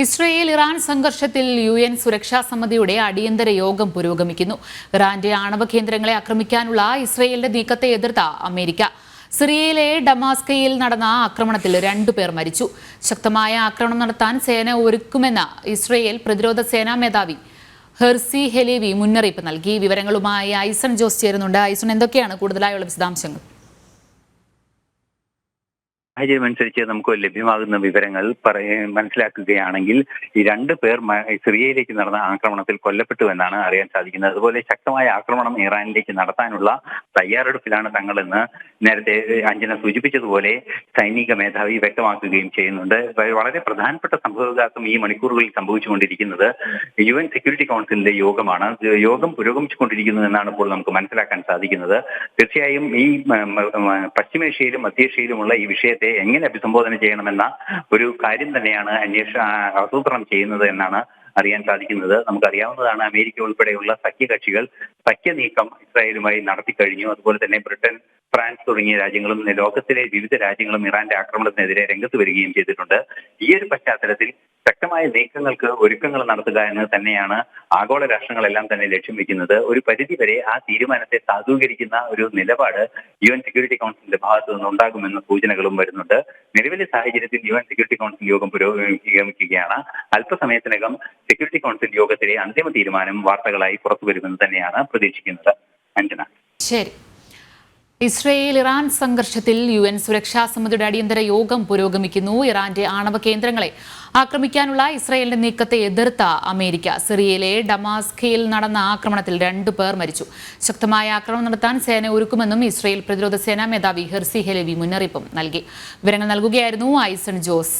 Israel Iran സംഘർഷത്തിൽ UN സുരക്ഷാ സമിതിയുടെ അടിയന്തര യോഗം പുരോഗമിക്കുന്നു. ഇറാന്റെ ആണവ കേന്ദ്രങ്ങളെ ആക്രമിക്കാനുള്ള ഇസ്രയേലിന്റെ നീക്കത്തെ എതിർത്ത അമേരിക്ക. സിറിയയിലെ ഡമാസ്കയിൽ നടന്ന ആക്രമണത്തിൽ 2 പേർ മരിച്ചു. ശക്തമായ ആക്രമണം നടത്താൻ സേന ഒരുക്കുമെന്ന് ഇസ്രയേൽ പ്രതിരോധ സേനാ മേധാവി ഹെർസി ഹെലേവി മുന്നറിയിപ്പ് നൽകി. വിവരങ്ങളുമായി ഐസൺ ജോസ് ചേരുന്നുണ്ട്. ഐസൺ, എന്തൊക്കെയാണ് കൂടുതലായുള്ള വിശദാംശങ്ങൾ? സാഹചര്യമനുസരിച്ച് നമുക്ക് ലഭ്യമാകുന്ന വിവരങ്ങൾ മനസ്സിലാക്കുകയാണെങ്കിൽ ഈ 2 പേർ സിറിയയിലേക്ക് നടന്ന ആക്രമണത്തിൽ കൊല്ലപ്പെട്ടു എന്നാണ് അറിയാൻ സാധിക്കുന്നത്. അതുപോലെ ശക്തമായ ആക്രമണം ഇറാനിലേക്ക് നടത്താനുള്ള തയ്യാറെടുപ്പിലാണ് തങ്ങളെന്ന് നേരത്തെ അഞ്ജന സൂചിപ്പിച്ചതുപോലെ സൈനിക മേധാവി വ്യക്തമാക്കുകയും ചെയ്യുന്നുണ്ട്. വളരെ പ്രധാനപ്പെട്ട സംഭവവികാസം ഈ മണിക്കൂറുകളിൽ സംഭവിച്ചുകൊണ്ടിരിക്കുന്നത് UN സെക്യൂരിറ്റി കൗൺസിലിന്റെ യോഗമാണ്. യോഗം പുരോഗമിച്ചുകൊണ്ടിരിക്കുന്നു എന്നാണ് ഇപ്പോൾ നമുക്ക് മനസ്സിലാക്കാൻ സാധിക്കുന്നത്. തീർച്ചയായും ഈ പശ്ചിമേഷ്യയിലും മധ്യേഷ്യയിലുമുള്ള ഈ വിഷയത്തെ എങ്ങനെ അഭിസംബോധന ചെയ്യണമെന്ന ഒരു കാര്യം തന്നെയാണ് ആസൂത്രണം ചെയ്യുന്നത് എന്നാണ് അറിയാൻ സാധിക്കുന്നത്. നമുക്കറിയാവുന്നതാണ്, അമേരിക്ക ഉൾപ്പെടെയുള്ള സഖ്യകക്ഷികൾ സഖ്യനീക്കം ഇസ്രായേലുമായി നടത്തിക്കഴിഞ്ഞു. അതുപോലെ തന്നെ ബ്രിട്ടൻ, ഫ്രാൻസ് തുടങ്ങിയ രാജ്യങ്ങളും ലോകത്തിലെ വിവിധ രാജ്യങ്ങളും ഇറാന്റെ ആക്രമണത്തിനെതിരെ രംഗത്ത് വരികയും ചെയ്തിട്ടുണ്ട്. ഈ ഒരു പശ്ചാത്തലത്തിൽ ശക്തമായ നീക്കങ്ങൾക്ക് ഒരുക്കങ്ങൾ നടത്തുക എന്ന് തന്നെയാണ് ആഗോള രാഷ്ട്രങ്ങളെല്ലാം തന്നെ ലക്ഷ്യം വെക്കുന്നത്. ഒരു പരിധിവരെ ആ തീരുമാനത്തെ സാധൂകരിക്കുന്ന ഒരു നിലപാട് UN സെക്യൂരിറ്റി കൗൺസിലിന്റെ ഭാഗത്തു നിന്നുണ്ടാകുമെന്ന സൂചനകളും വരുന്നുണ്ട്. നിലവിലെ സാഹചര്യത്തിൽ UN സെക്യൂരിറ്റി കൗൺസിൽ യോഗം പുരോഗമിക്കുകയാണ്. അല്പസമയത്തിനകം സെക്യൂരിറ്റി കൗൺസിൽ യോഗത്തിലെ അന്തിമ തീരുമാനം വാർത്തകളായി പുറത്തു വരുമെന്ന് തന്നെയാണ് പ്രതീക്ഷിക്കുന്നത്. അഞ്ജന. ശരി. ഇസ്രയേൽ ഇറാൻ സംഘർഷത്തിൽ UN സുരക്ഷാ സമിതിയുടെ അടിയന്തര യോഗം പുരോഗമിക്കുന്നു. ഇറാന്റെ ആണവ കേന്ദ്രങ്ങളെ ആക്രമിക്കാനുള്ള ഇസ്രയേലിന്റെ നീക്കത്തെ എതിർത്ത അമേരിക്ക. സിറിയയിലെ ഡമാസ്കയിൽ നടന്ന ആക്രമണത്തിൽ 2 പേർ മരിച്ചു. ശക്തമായ ആക്രമണം നടത്താൻ സേന ഒരുക്കുമെന്നും ഇസ്രയേൽ പ്രതിരോധ സേനാ മേധാവി ഹെർസി ഹെലേവി മുന്നറിയിപ്പും നൽകി. വിവരങ്ങൾ നൽകുകയായിരുന്നു ഐസൺ ജോസ്.